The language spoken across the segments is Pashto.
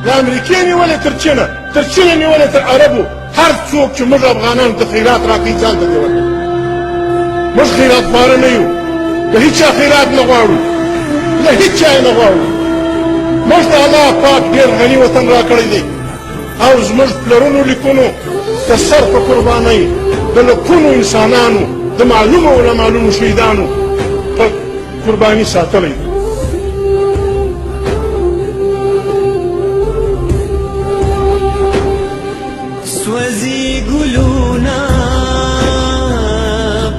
د امریکې نیولې تر چینه تر چینه نیولې تر عربو هر څوک چې موږ افغانانو ته خیرات راکوي ځان ته دې ورکوي موږ خیرات خواره نه یو د هېچا خیرات نه غواړو له هېچا یې نه غواړو موږ ته الله پاک ډېر غني وطن راکړی دی او زموږ پلرونو لیکونو د سر په قربانۍ د لکونو انسانانو د معلومو او نامعلومو شهیدانو په قرباني ساتلی دی سوزی گلونا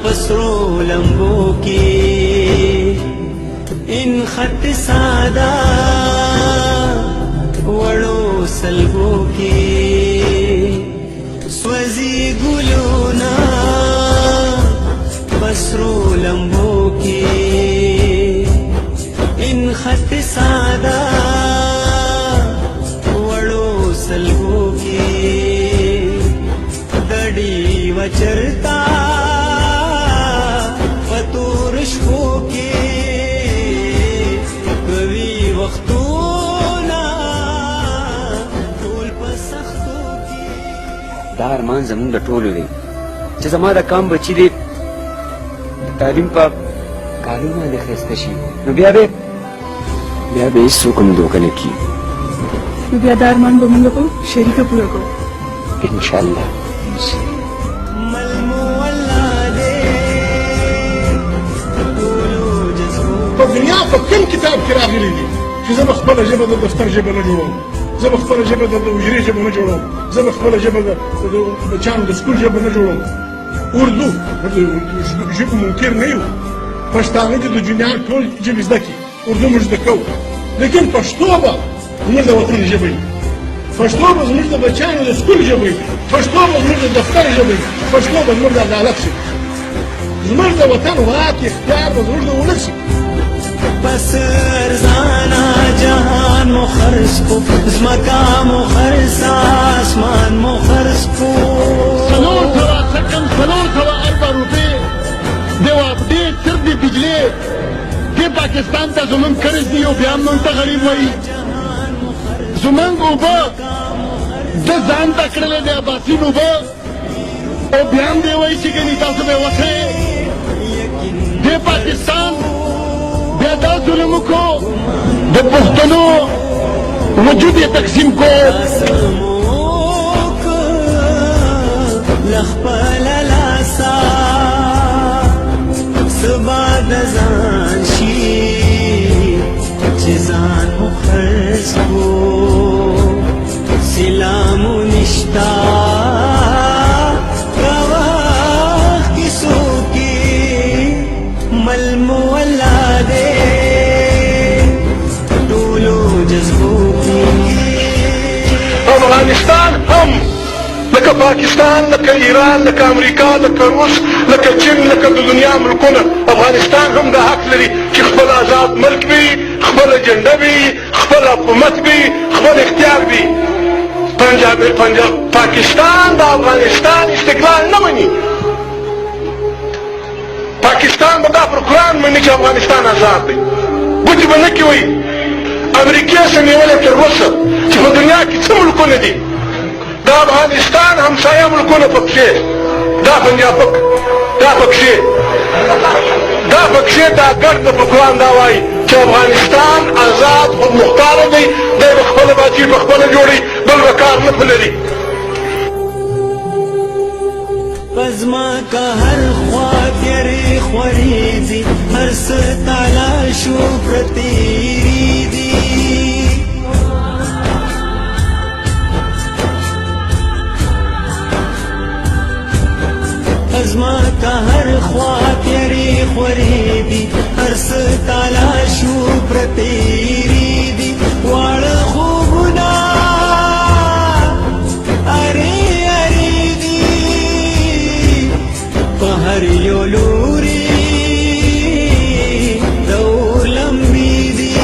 پسرو لمبو کی ان خط سادہ وڑو سلبو کی سوزی گلونا پسرو لمبو کی ان خط سادہ وڑو سلبو کی دڑی وچرتا فتور شپو کی کوي وختونه ټول په سختو کې دا ارمان زموږ د ټولو دی چې زما د کام بچي دی د تعلیم په کالو باندې ښایسته شي نو بیا به هېڅوک هم دوکه نه کي نو بیا دا ارمان به موږ په شریکه پوره کوو انشاءالله په دنیا په کوم کتاب کې راغلی دي چې زه به خپله ژبه د دفتر ژبه نه جوړوم زه به خپله ژبه د حجرې ژبه نه جوړوم زه به خپله ژبه د بچیانو د سکول ژبه نه جوړوم اردو ژبه منکر نه یو پښتانه دي د دنیا ټول ژبې زده کړي اردو موږ زده کوو لیکن پښتو به زموږ د وطن ژبه وي پښتو به زموږ د بچیانو د سکول ژبه وي پښتو به زموږ د دفتر ژبه وي پښتو به زموږ د عدالت شي زموږ د وطن واک اختیار به زموږ د ولس شي بس ارزانا جهان مخرس کو زمکا مخرس آسمان مخرس کو څلور سوه سکن 404 روپۍ د یو اپډیټ تر د بجلې دې پاکستان ته زموږ قرض دی او بیا هم موږ ته غریب وایي زموږ اوبه ده ځان ته کړلی دی اباسین اوبه او بیا هم دی وایي چې ګنې تاسو به یې وڅښئ دې پاکستان بیا دا ظلم وکړو د پښتنو وجود یې تقسیم کو لخپله لاسه سبا د ځان شي چې ځان مو خرڅ کړو سلامو نشته افغانستان هم لکه پاکستان لکه ایران لکه امریکا لکه روس لکه چین لکه د دنیا ملکونه افغانستان هم دا حق لري چې خپل آزاد ملک وي خپل اجنډه وي خپل حکومت وي خپل اختیار وي پاکستان د افغانستان استقلال نه مني پاکستان به دا پر قرآن مني چې افغانستان آزاد دی ګوتې به نه کوي امریکې څه نیولې تر اوسه چې په دنیا کې څه ملکونه دي د افغانستان همسایه ملکونه پکښې دا پنجاب دا پکښې دا ګرد په قرآن دا وایي چې افغانستان آزاد خود مختاره دی دی به خپله باچي په خپله جوړوي بل به کار نه لري پزما کا هر خوا تیرې خوریږي هر څه تالا شو پرتېري دي پزما کا هر خوا تیرې خوریږي هر څه تالا شو پرتېري دي واړه خوبونه هر یو لوري د لمبي دي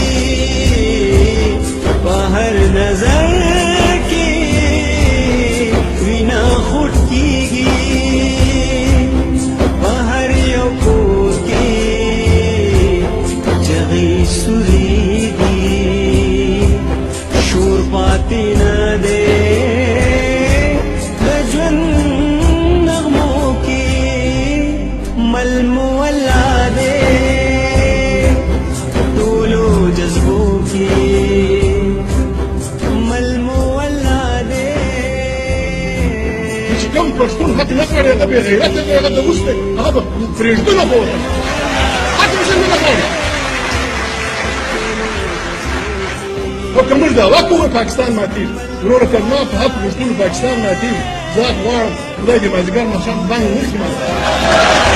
پښتون حق نه غواړي هغه بې غیرته دی هغه د اوس دی هغه به پرېږدو نه به ورته حق به څنګه نه غواړي او که موږ دعوا کوو پاکستان ماتېږي وروره که ما په حق پښتون پاکستان ماتېږي زه غواړم خدای دې مازدیګر ماښام بانګ وکړي